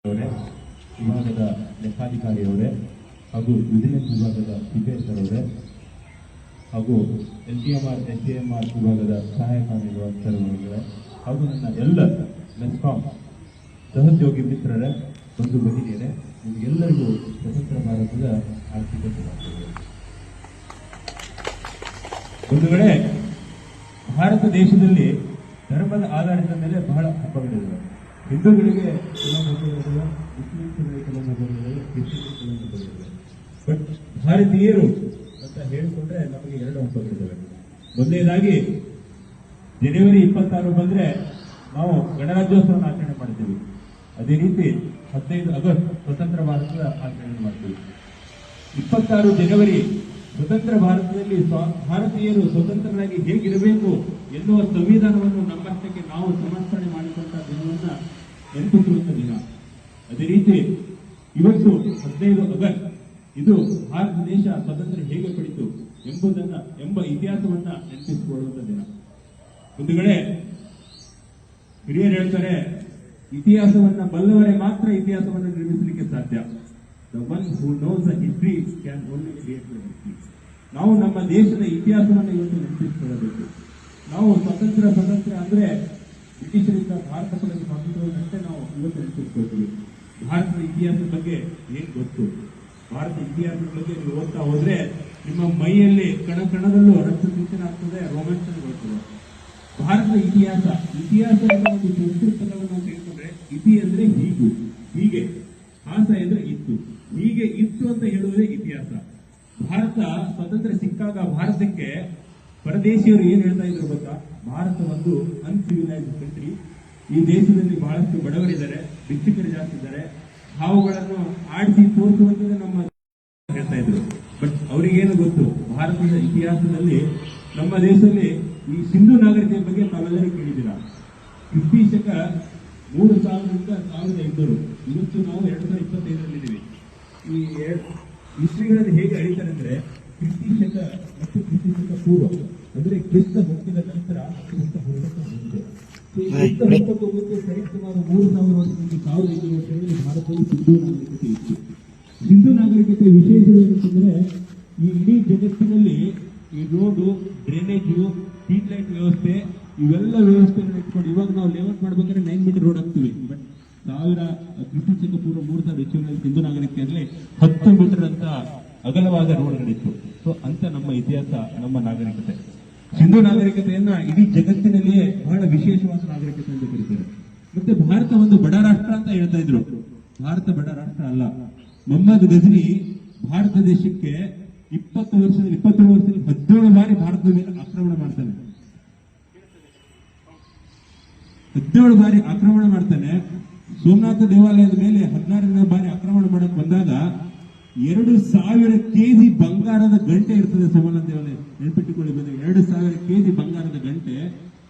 ಅವರೇ, ವಿಭಾಗದ ಲೆಕ್ಕಾಧಿಕಾರಿಯವರೇ ಹಾಗೂ ವಿಜಿಲೆನ್ಸ್ ವಿಭಾಗದ ಸಿಪಿಎಸ್ ಅವರೇ ಹಾಗೂ LTMR SAMR ವಿಭಾಗದ ಸಹಾಯಕ ನಿರ್ವಾಹಕರೇ ಹಾಗೂ ನನ್ನ ಎಲ್ಲ ಮೆಸ್ಕಾಂ ಸಹೋದ್ಯೋಗಿ ಮಿತ್ರರೇ, ಬಂಧು ಭಗಿನಿಯರೇ, ನಿಮಗೆಲ್ಲರಿಗೂ ಸ್ವತಂತ್ರ ಭಾರತದ ಆರ್ಥಿಕ ಶುಭಾಶಯಗಳು. ಬಂಧುಗಳೇ, ಭಾರತ ದೇಶದಲ್ಲಿ ಧರ್ಮದ ಆಧಾರದ ಮೇಲೆ ಬಹಳ ಹಬ್ಬಗಳಿವೆ. ಹಿಂದೂಗಳಿಗೆ ಕೆಲವು ಹಬ್ಬಗಳಿವೆ, ಮುಸ್ಲಿಮ್ಸ್ಗಳಿಗೆ ಕೆಲವು ಹಬ್ಬಗಳಿವೆ, ಕ್ರಿಶ್ಚಿಯನ್ಗೆ ಕೆಲವು ಹಬ್ಬಗಳಿವೆ. ಬಟ್ ಭಾರತೀಯರು ಅಂತ ಹೇಳಿಕೊಂಡ್ರೆ ನಮಗೆ ಎರಡು ಹಬ್ಬಗಳಿವೆ. ಮೊದಲನೇದಾಗಿ ಜನವರಿ 26 ಬಂದ್ರೆ ನಾವು ಗಣರಾಜ್ಯೋತ್ಸವವನ್ನು ಆಚರಣೆ ಮಾಡ್ತೀವಿ. ಅದೇ ರೀತಿ 15 ಆಗಸ್ಟ್ ಸ್ವತಂತ್ರ ಭಾರತದ ಆಚರಣೆ ಮಾಡ್ತೀವಿ. 26 ಜನವರಿ ಸ್ವತಂತ್ರ ಭಾರತದಲ್ಲಿ ಭಾರತೀಯರು ಸ್ವತಂತ್ರರಾಗಿ ಹೇಗಿರಬೇಕು ಎನ್ನುವ ಸಂವಿಧಾನವನ್ನು ನಮ್ಮಷ್ಟಕ್ಕೆ ನಾವು ಸಮರ್ಪಣೆ ಮಾಡಿಕೊಂಡ ದಿನವನ್ನ ನೆನಪಿಸುವಂತ ದಿನ. ಅದೇ ರೀತಿ ಇವತ್ತು 15 ಆಗಸ್ಟ್ ಇದು ಭಾರತ ದೇಶ ಸ್ವತಂತ್ರ ಹೇಗೆ ಪಡಿತು ಎಂಬ ಇತಿಹಾಸವನ್ನ ನೆನಪಿಸಿಕೊಳ್ಳುವಂತ ದಿನ. ಬಂಧುಗಳೇ, ಹಿರಿಯರು ಹೇಳ್ತಾರೆ, ಇತಿಹಾಸವನ್ನ ಬಲ್ಲವರೇ ಮಾತ್ರ ಇತಿಹಾಸವನ್ನು ನಿರ್ಮಿಸಲಿಕ್ಕೆ ಸಾಧ್ಯ. The one who knows the history can only create the history. ನಾವು ನಮ್ಮ ದೇಶದ ಇತಿಹಾಸವನ್ನು ಇವತ್ತು ನೆನಪಿಸಿಕೊಳ್ಳಬೇಕು. ನಾವು ಸ್ವತಂತ್ರ ಅಂದ್ರೆ ಬ್ರಿಟಿಷರಿಂದ ಭಾರತ ಪಡೆದ ಸ್ವಾತಂತ್ರ್ಯವನ್ನಷ್ಟೇ ನಾವು ಇವತ್ತು ನೆನಪಿಸಿಕೊಳ್ತೀವಿ. ಭಾರತದ ಇತಿಹಾಸದ ಬಗ್ಗೆ ಏನ್ ಗೊತ್ತು? ಭಾರತ ಇತಿಹಾಸದ ಬಗ್ಗೆ ನೀವು ಓದ್ತಾ ಹೋದ್ರೆ ನಿಮ್ಮ ಮೈಯಲ್ಲಿ ಕಣದಲ್ಲೂ ರಕ್ತ ಸಿಂಚನ ಆಗ್ತದೆ, ರೋಮಾಂಚನಗೊಳ್ತದೆ. ಭಾರತದ ಇತಿಹಾಸ ಒಂದು ಸಂಸ್ಕೃತ ಪದವನ್ನು ನಾವು ತೆಗೆದುಕೊಂಡ್ರೆ, ಇತಿ ಅಂದ್ರೆ ಹೀಗೆ, ಹಾಸ ಅಂದ್ರೆ ಇತ್ತು, ಹೀಗೆ ಇತ್ತು ಅಂತ ಹೇಳುವುದೇ ಇತಿಹಾಸ. ಭಾರತ ಸ್ವತಂತ್ರ ಸಿಕ್ಕಾಗ ಭಾರತಕ್ಕೆ ಪರದೇಶಿಯರು ಏನ್ ಹೇಳ್ತಾ ಇದ್ರು ಗೊತ್ತಾ? ಭಾರತ ಒಂದು ಅನ್ಸಿವಿಲೈಸ್ಡ್ ಕಂಟ್ರಿ, ಈ ದೇಶದಲ್ಲಿ ಬಹಳಷ್ಟು ಬಡವರಿದ್ದಾರೆ, ಭಿಕ್ಷುಕರು ಜಾಸ್ತಿ ಇದ್ದಾರೆ, ಹಾವುಗಳನ್ನು ಆಡಿಸಿ ತೋರಿಸುವಂತ ನಮ್ಮ ಹೇಳ್ತಾ ಇದ್ರು. ಬಟ್ ಅವರಿಗೇನು ಗೊತ್ತು? ಭಾರತದ ಇತಿಹಾಸದಲ್ಲಿ ನಮ್ಮ ದೇಶದಲ್ಲಿ ಈ ಸಿಂಧು ನಾಗರಿಕತೆ ಬಗ್ಗೆ ತಾವೆಲ್ಲರೂ ಕೇಳಿದ್ದೀರಾ. ಕ್ರಿಸ್ತಿ ಶಕ 3000ರಿಂದ 1500, ಇವತ್ತು ನಾವು 2025 ಈ ಹಿಸ್ಟ್ರಿಗಳಲ್ಲಿ ಹೇಗೆ ಅಳಿತಾರೆ ಅಂದ್ರೆ ಕ್ರಿಸ್ತಿ ಶಕ ಮತ್ತು ಕ್ರಿಸ್ತಿ ಶಕ ಪೂರ್ವ, ಅಂದ್ರೆ ಕ್ರಿಸ್ತ ಹುಟ್ಟಿದ ನಂತರ ಕ್ರಿಸ್ತ ಹುಟ್ಟಕ ಮುಂದೆ. ಕ್ರಿಸ್ತ ಹುಟ್ಟಕ್ಕೆ ಮುಂದೆ ಸರಿಸುಮಾರು 3000 ವರ್ಷದಿಂದ 1500 ವರ್ಷಗಳಲ್ಲಿ ಭಾರತದಲ್ಲಿ ಸಿಂಧು ನಾಗರಿಕತೆ ಇತ್ತು. ಸಿಂಧು ನಾಗರಿಕತೆ ವಿಶೇಷವೇನೆಂತಂದ್ರೆ, ಈ ಇಡೀ ಜಗತ್ತಿನಲ್ಲಿ ಈ ರೋಡು, ಡ್ರೈನೇಜು, ಸ್ಟ್ರೀಟ್ ಲೈಟ್ ವ್ಯವಸ್ಥೆ, ಇವೆಲ್ಲ ವ್ಯವಸ್ಥೆಗಳನ್ನ ಇಟ್ಕೊಂಡು ಇವಾಗ ನಾವು ಲೇಔಟ್ ಮಾಡ್ಬೇಕಾದ್ರೆ 9 ಮೀಟರ್ ರೋಡ್ ಹಾಕ್ತೀವಿ. ಬಟ್ ಕ್ರಿಸ್ತಿ ಶಕ ಪೂರ್ವ 3000 ಸಿಂಧು ನಾಗರಿಕತೆಯಲ್ಲಿ 10 ಮೀಟರ್ ಅಂತ ಅಗಲವಾದ ರೋಡ್ಗಳಿತ್ತು. ಸೊ ಅಂತ ನಮ್ಮ ಇತಿಹಾಸ, ನಮ್ಮ ನಾಗರಿಕತೆ. ಸಿಂಧು ನಾಗರಿಕತೆಯನ್ನ ಇಡೀ ಜಗತ್ತಿನಲ್ಲಿಯೇ ಬಹಳ ವಿಶೇಷವಾದ ನಾಗರಿಕತೆ ಎಂದು ಕರೀತಾರೆ. ಮತ್ತೆ ಭಾರತ ಒಂದು ಬಡ ರಾಷ್ಟ್ರ ಅಂತ ಹೇಳ್ತಾ ಇದ್ರು. ಭಾರತ ಬಡ ರಾಷ್ಟ್ರ ಅಲ್ಲ. ಮೊಹಮ್ಮದ್ ಗಜ್ನಿ ಭಾರತ ದೇಶಕ್ಕೆ 20 ವರ್ಷದಲ್ಲಿ 17 ಬಾರಿ ಭಾರತದ ಮೇಲೆ ಆಕ್ರಮಣ ಮಾಡ್ತಾನೆ. 17 ಬಾರಿ ಆಕ್ರಮಣ ಮಾಡ್ತಾನೆ. ಸೋಮನಾಥ ದೇವಾಲಯದ ಮೇಲೆ 16ನೇ ಬಾರಿ ಆಕ್ರಮಣ ಮಾಡಕ್ ಬಂದಾಗ 2000 ಕೆಜಿ ಬಂಗಾರದ ಗಂಟೆ ಇರ್ತದೆ ಸೋಮನಾಥ ದೇವಾಲಯ. ನೆನಪಿಟ್ಟುಕೊಳ್ಳಿ ಬಂದ್ರೆ 2000 ಕೆಜಿ ಬಂಗಾರದ ಗಂಟೆ,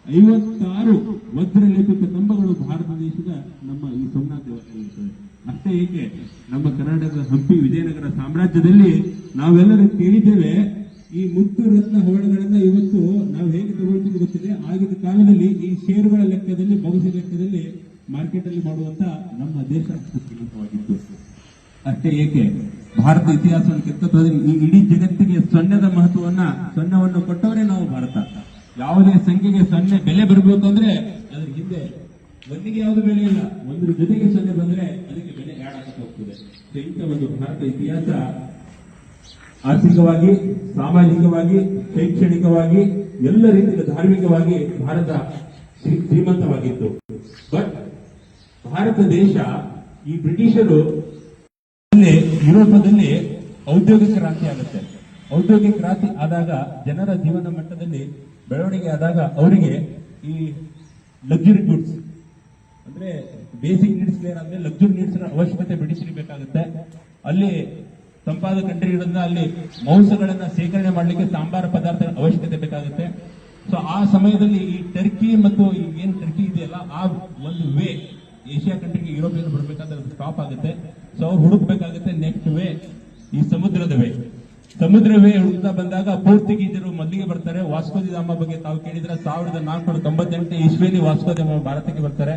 56 ವಜ್ರ ಲೇಪಿತ ಕಂಬಗಳು ಭಾರತ ದೇಶದ ನಮ್ಮ ಈ ಸೋಮನಾಥ ದೇವಾಲಯ ಇರ್ತದೆ. ಅಷ್ಟೇ ಏಕೆ, ನಮ್ಮ ಕರ್ನಾಟಕದ ಹಂಪಿ ವಿಜಯನಗರ ಸಾಮ್ರಾಜ್ಯದಲ್ಲಿ ನಾವೆಲ್ಲರೂ ಕೇಳಿದ್ದೇವೆ, ಈ ಮುತ್ತು ರತ್ನ ಹವಳಗಳನ್ನ ಇವತ್ತು ನಾವು ಹೇಗೆ ತಗೊಳ್ತೀವಿ ಗೊತ್ತಿದೆ. ಆಗಿನ ಕಾಲದಲ್ಲಿ ಈ ಷೇರುಗಳ ಲೆಕ್ಕದಲ್ಲಿ, ಬಗಸೆ ಲೆಕ್ಕದಲ್ಲಿ ಮಾರ್ಕೆಟ್ ಅಲ್ಲಿ ಮಾಡುವಂತ ನಮ್ಮ ದೇಶ ಶ್ರೀಮಂತವಾಗಿತ್ತು. ಅಷ್ಟೇ ಏಕೆ, ಭಾರತ ಇತಿಹಾಸವನ್ನು ಕೆತ್ತೋದ್ರೆ ಈ ಇಡೀ ಜಗತ್ತಿಗೆ ಸೊನ್ನೆವನ್ನು ಕೊಟ್ಟವರೇ ನಾವು ಭಾರತ. ಯಾವುದೇ ಸಂಖ್ಯೆಗೆ ಸೊನ್ನೆ ಬೆಲೆ ಬರಬೇಕು ಅಂದ್ರೆ ಅದ್ರ ಹಿಂದೆ ಒಂದಿಗೆ ಯಾವುದು ಬೆಲೆ ಇಲ್ಲ, ಒಂದ್ರ ಜೊತೆಗೆ ಸೊನ್ನೆ ಬಂದ್ರೆ ಅದಕ್ಕೆ ಬೆಲೆ ಆಡ್ ಆಗಕ್ಕೆ ಹೋಗ್ತದೆ. ಇಂಥ ಒಂದು ಭಾರತ ಇತಿಹಾಸ ಆರ್ಥಿಕವಾಗಿ, ಸಾಮಾಜಿಕವಾಗಿ, ಶೈಕ್ಷಣಿಕವಾಗಿ, ಎಲ್ಲ ರೀತಿಯ ಧಾರ್ಮಿಕವಾಗಿ ಭಾರತ ಶ್ರೀಮಂತವಾಗಿತ್ತು. ಬಟ್ ಭಾರತ ದೇಶ ಈ ಬ್ರಿಟಿಷರು ಯುರೋಪದಲ್ಲಿ ಔದ್ಯೋಗಿಕ ಕ್ರಾಂತಿ ಆಗುತ್ತೆ. ಔದ್ಯೋಗಿಕ ಕ್ರಾಂತಿ ಆದಾಗ ಜನರ ಜೀವನ ಮಟ್ಟದಲ್ಲಿ ಬೆಳವಣಿಗೆ ಆದಾಗ ಅವರಿಗೆ ಈ ಲಕ್ಸುರಿ ಗುಡ್ಸ್ ಅಂದ್ರೆ ಬೇಸಿಕ್ ನೀಡ್ಸ್ ಕ್ಲಿಯರ್ ಆದ್ಮೇಲೆ ಲಕ್ಸುರಿ ನೀಡ್ಸ್ ಅವಶ್ಯಕತೆ ಬ್ರಿಟಿಷರಿಗೆ ಬೇಕಾಗುತ್ತೆ. ಅಲ್ಲಿ ತಂಪಾದ ಕಂಟ್ರಿ ಇರೋದ್ರಿಂದ ಅಲ್ಲಿ ಮಾಂಸಗಳನ್ನ ಸೇಕರಣೆ ಮಾಡಲಿಕ್ಕೆ ಸಾಂಬಾರ ಪದಾರ್ಥಗಳ ಅವಶ್ಯಕತೆ ಬೇಕಾಗುತ್ತೆ. ಸೊ ಆ ಸಮಯದಲ್ಲಿ ಈ ಟರ್ಕಿ ಮತ್ತು ಏನ್ ಟರ್ಕಿ ಇದೆಯಲ್ಲ, ಆ ಒಂದು ವೇ ಏಷ್ಯಾ ಕಂಟ್ರಿಗೆ ಯುರೋಪಿಯನ್ ಬರಬೇಕಾದ್ರೆ ಅದು ಸ್ಟಾಪ್ ಆಗುತ್ತೆ. ಸೊ ಅವ್ರು ಹುಡುಕ್ಬೇಕಾಗುತ್ತೆ ನೆಕ್ಸ್ಟ್ ವೇ, ಈ ಸಮುದ್ರವೇ ಹುಡುಕ್ತಾ ಬಂದಾಗ ಪೋರ್ಚುಗೀಸರು ಮೊದಲಿಗೆ ಬರ್ತಾರೆ. ವಾಸ್ಕೋ ದಿ ಗಾಮಾ ಬಗ್ಗೆ ತಾವು ಕೇಳಿದ್ರೆ 1498 ಇಸ್ವಿಯಲ್ಲಿ ವಾಸ್ಕೋ ದಿ ಗಾಮಾ ಭಾರತಕ್ಕೆ ಬರ್ತಾರೆ.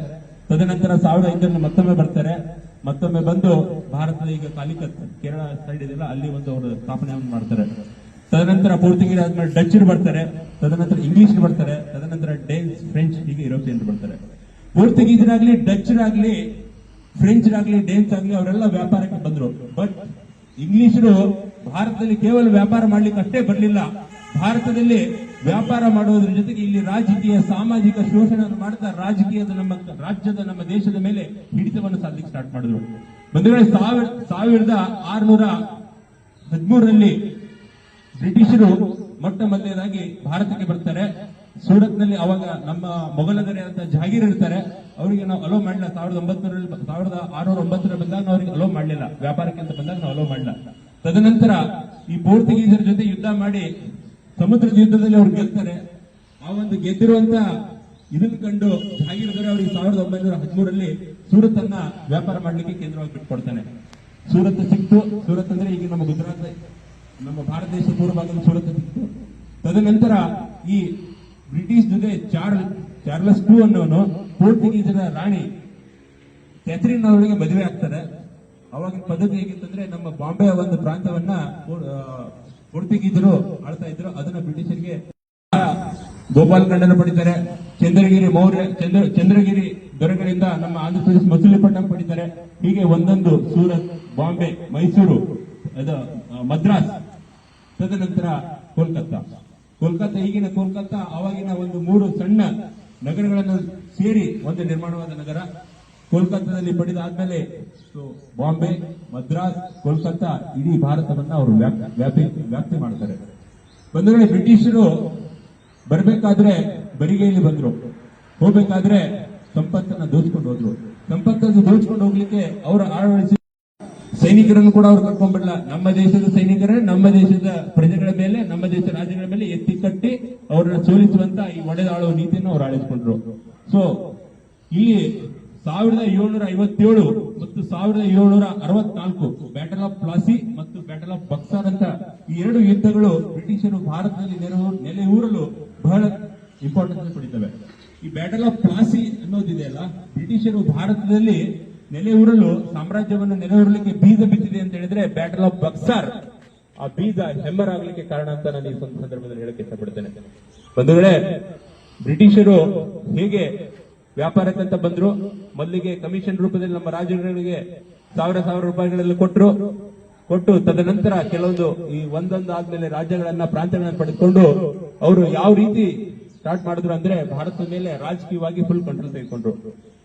ತದನಂತರ 1500 ಮತ್ತೊಮ್ಮೆ ಬರ್ತಾರೆ. ಮತ್ತೊಮ್ಮೆ ಬಂದು ಭಾರತದ ಈಗ ಕಾಲಿಕತ್ ಕೇರಳ ಸೈಡ್ ಇದೆಯಲ್ಲ ಅಲ್ಲಿ ಒಂದು ಅವರು ಸ್ಥಾಪನೆಯನ್ನು ಮಾಡ್ತಾರೆ. ತದನಂತರ ಪೋರ್ಚುಗೀಸ್ ಆದ್ಮೇಲೆ ಡಚ್ ಬರ್ತಾರೆ, ತದನಂತರ ಇಂಗ್ಲಿಷ್ ಬರ್ತಾರೆ, ತದನಂತರ ಡೇನ್ಸ್, ಫ್ರೆಂಚ್, ಹೀಗೆ ಯುರೋಪಿಯನ್ ಬರ್ತಾರೆ. ಪೋರ್ಚುಗೀಸರಾಗ್ಲಿ, ಡಚ್ರಾಗ್ಲಿ, ಫ್ರೆಂಚ್ರಾಗ್ಲಿ, ಡೇನ್ಸ್ ಆಗ್ಲಿ ಅವರೆಲ್ಲ ವ್ಯಾಪಾರಕ್ಕೆ ಬಂದ್ರು. ಬಟ್ ಇಂಗ್ಲಿಷರು ಭಾರತದಲ್ಲಿ ಕೇವಲ ವ್ಯಾಪಾರ ಮಾಡ್ಲಿಕ್ಕೆ ಅಷ್ಟೇ ಬರಲಿಲ್ಲ, ಭಾರತದಲ್ಲಿ ವ್ಯಾಪಾರ ಮಾಡುವುದರ ಜೊತೆಗೆ ಇಲ್ಲಿ ರಾಜಕೀಯ ಸಾಮಾಜಿಕ ಶೋಷಣೆಯನ್ನು ಮಾಡ್ತಾ ರಾಜ್ಯದ ನಮ್ಮ ದೇಶದ ಮೇಲೆ ಹಿಡಿತವನ್ನು ಸಾಧಲಿಕ್ಕೆ ಸ್ಟಾರ್ಟ್ ಮಾಡಿದ್ರು. ಬಂಧುಗಳೇ, 1613 ಬ್ರಿಟಿಷರು ಮೊಟ್ಟ ಮೊದಲನೇದಾಗಿ ಭಾರತಕ್ಕೆ ಬರ್ತಾರೆ. ಸೂರತ್ನಲ್ಲಿ ಅವಾಗ ನಮ್ಮ ಮೊಘಲದರೆ ಅಂತ ಜಹಾಗೀರ್ ಇರ್ತಾರೆ, ಅವರಿಗೆ ನಾವು ಅಲೋ ಮಾಡಲಿಲ್ಲ. 1609 ಬಂದಾಗ ಅವ್ರಿಗೆ ಅಲೋ ಮಾಡಲಿಲ್ಲ, ವ್ಯಾಪಾರಕ್ಕೆ ಅಂತ ಬಂದಾಗ ನಾವು ಅಲೋ ಮಾಡಲಿಲ್ಲ. ತದನಂತರ ಈ ಪೋರ್ಚುಗೀಸರ ಜೊತೆ ಯುದ್ಧ ಮಾಡಿ ಸಮುದ್ರದ ಯುದ್ಧದಲ್ಲಿ ಅವ್ರು ಗೆಲ್ತಾರೆ. ಆ ಒಂದು ಗೆದ್ದಿರುವಂತ ಇದನ್ನು ಕಂಡು ಜಹಾಗೀರ್ದಾರೆ ಅವರಿಗೆ 1913 ಸೂರತ್ ಅನ್ನ ವ್ಯಾಪಾರ ಮಾಡಲಿಕ್ಕೆ ಕೇಂದ್ರವಾಗಿ ಬಿಟ್ಕೊಡ್ತಾನೆ. ಸೂರತ್ ಸಿಕ್ತು. ಸೂರತ್ ಅಂದ್ರೆ ಈಗ ನಮ್ಮ ಗುಜರಾತ್, ನಮ್ಮ ಭಾರತ ದೇಶ ಪೂರ್ವ ಭಾಗದ ಸೂರತ್ ಸಿಕ್ತು. ತದನಂತರ ಈ ಬ್ರಿಟಿಷ್ ಜೊತೆ ಚಾರ್ಲಸ್ II ಅನ್ನೋನು ಪೋರ್ಚುಗೀಸರ ರಾಣಿ ಕ್ಯಾಥರಿನ್ ಅವರಿಗೆ ಮದುವೆ ಆಗ್ತಾರೆ. ಅವಾಗಿನ ಪದ್ಧತಿ ಹೇಗಿತ್ತಂದ್ರೆ, ನಮ್ಮ ಬಾಂಬೆ ಒಂದು ಪ್ರಾಂತವನ್ನ ಪೋರ್ಚುಗೀಸರು ಆಳ್ತಾ ಇದ್ರು, ಅದನ್ನ ಬ್ರಿಟಿಷರಿಗೆ ಗೋಪಾಲ್ ಖಂಡನ ಪಡಿತಾರೆ. ಚಂದ್ರಗಿರಿ ದೊರೆಗಳಿಂದ ನಮ್ಮ ಆಂಧ್ರ ಪ್ರದೇಶ ಮಸೂಲಿಪಟ್ಟಣ ಪಡಿತಾರೆ. ಹೀಗೆ ಒಂದೊಂದು ಸೂರತ್, ಬಾಂಬೆ, ಮೈಸೂರು, ಮದ್ರಾಸ್, ತದನಂತರ ಕೋಲ್ಕತ್ತಾ, ಈಗಿನ ಕೋಲ್ಕತ್ತಾ ಆವಾಗಿನ ಒಂದು 3 ಸಣ್ಣ ನಗರಗಳನ್ನು ಸೇರಿ ಒಂದು ನಿರ್ಮಾಣವಾದ ನಗರ. ಕೋಲ್ಕತ್ತಾದಲ್ಲಿ ಪಡೆದಾದ್ಮೇಲೆ ಬಾಂಬೆ, ಮದ್ರಾಸ್, ಕೋಲ್ಕತ್ತಾ ಇಡೀ ಭಾರತವನ್ನ ಅವರು ವ್ಯಾಪ್ತಿ ಮಾಡ್ತಾರೆ. ಬಂಧುಗಳೇ, ಬ್ರಿಟಿಷರು ಬರಬೇಕಾದ್ರೆ ಬರಿಗೈಲಿ ಬಂದ್ರು, ಹೋಗ್ಬೇಕಾದ್ರೆ ಸಂಪತ್ತನ್ನ ದೋಚ್ಕೊಂಡು ಹೋದ್ರು. ಸಂಪತ್ತನ್ನು ದೋಚ್ಕೊಂಡು ಹೋಗ್ಲಿಕ್ಕೆ ಅವರು ಆಡಳಿಸಿ ಸೈನಿಕರನ್ನು ಕೂಡ ಅವ್ರು ಕರ್ಕೊಂಡ್ಬಿಡಲ್ಲ. ನಮ್ಮ ದೇಶದ ಸೈನಿಕರೇ ನಮ್ಮ ದೇಶದ ಪ್ರಜೆಗಳ ಮೇಲೆ, ನಮ್ಮ ದೇಶ ರಾಜ್ಯಗಳ ಮೇಲೆ ಎತ್ತಿ ಕಟ್ಟಿ ಅವರನ್ನ ಸೋಲಿಸುವಂತ ಈ ಒಡೆದಾಳುವ ನೀತಿಯನ್ನು ಅವರು ಆಳಿಸಿಕೊಂಡ್ರು. ಸೊ ಇಲ್ಲಿ 1757 ಮತ್ತು 1764 ಬ್ಯಾಟಲ್ ಆಫ್ ಪ್ಲಾಸಿ ಮತ್ತು ಬ್ಯಾಟಲ್ ಆಫ್ ಬಕ್ಸಾರ್ ಅಂತ ಈ 2 ಯುದ್ಧಗಳು ಬ್ರಿಟಿಷರು ಭಾರತದಲ್ಲಿ ನೆಲೆಯೂರಲು ಬಹಳ ಇಂಪಾರ್ಟೆನ್ಸ್ ಪಡಿತವೆ. ಈ ಬ್ಯಾಟಲ್ ಆಫ್ ಪ್ಲಾಸಿ ಅನ್ನೋದಿದೆಯಲ್ಲ, ಬ್ರಿಟಿಷರು ಭಾರತದಲ್ಲಿ ನೆಲೆಯೂರಲು, ಸಾಮ್ರಾಜ್ಯವನ್ನು ನೆಲೆಯೂರಲಿಕ್ಕೆ ಬೀಜ ಬಿತ್ತಿದೆ ಅಂತ ಹೇಳಿದ್ರೆ ಬ್ಯಾಟಲ್ ಆಫ್ ಬಕ್ಸಾರ್ ಆ ಬೀಜ ಹೆಮ್ಮರಾಗಲಿಕ್ಕೆ ಕಾರಣ ಅಂತ ನಾನು ಈ ಸಂದರ್ಭದಲ್ಲಿ ಹೇಳಕ್ಕೆ ಇಷ್ಟಪಡ್ತೇನೆ. ಬಂಧುಗಳೇ, ಬ್ರಿಟಿಷರು ಹೇಗೆ ವ್ಯಾಪಾರಕ್ಕಂತ ಬಂದ್ರು, ಮೊದಲಿಗೆ ಕಮಿಷನ್ ರೂಪದಲ್ಲಿ ನಮ್ಮ ರಾಜ್ಯಗಳಿಗೆ 1000 ರೂಪಾಯಿಗಳಲ್ಲಿ ಕೊಟ್ಟು ತದನಂತರ ಕೆಲವೊಂದು ಈ ಒಂದೊಂದು ಆದ್ಮೇಲೆ ರಾಜ್ಯಗಳನ್ನ, ಪ್ರಾಂತ್ಯಗಳನ್ನ ಪಡೆದುಕೊಂಡು ಅವರು ಯಾವ ರೀತಿ ಸ್ಟಾರ್ಟ್ ಮಾಡಿದ್ರು ಅಂದ್ರೆ ಭಾರತದ ಮೇಲೆ ರಾಜಕೀಯವಾಗಿ ಫುಲ್ ಕಂಟ್ರೋಲ್ ತೆಗೆದುಕೊಂಡ್ರು.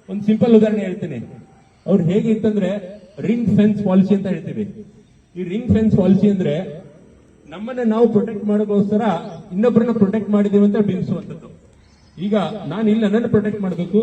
ಒಂದು ಸಿಂಪಲ್ ಉದಾಹರಣೆ ಹೇಳ್ತೀನಿ. ಅವ್ರು ಹೇಗೆ ಇತ್ತಂದ್ರೆ ರಿಂಗ್ ಫೆನ್ಸ್ ಪಾಲಿಸಿ ಅಂತ ಹೇಳ್ತೀವಿ. ಈ ರಿಂಗ್ ಫೆನ್ಸ್ ಪಾಲಿಸಿ ಅಂದ್ರೆ ನಮ್ಮನ್ನ ನಾವು ಪ್ರೊಟೆಕ್ಟ್ ಮಾಡೋಕ್ಕೋಸ್ಕರ ಇನ್ನೊಬ್ಬರನ್ನ ಪ್ರೊಟೆಕ್ಟ್ ಮಾಡಿದೀವಿ ಅಂತ ಬಿಂಬಿಸುವಂತದ್ದು. ಈಗ ನಾನು ಇಲ್ಲ, ನನ್ನನ್ನು ಪ್ರೊಟೆಕ್ಟ್ ಮಾಡಬೇಕು,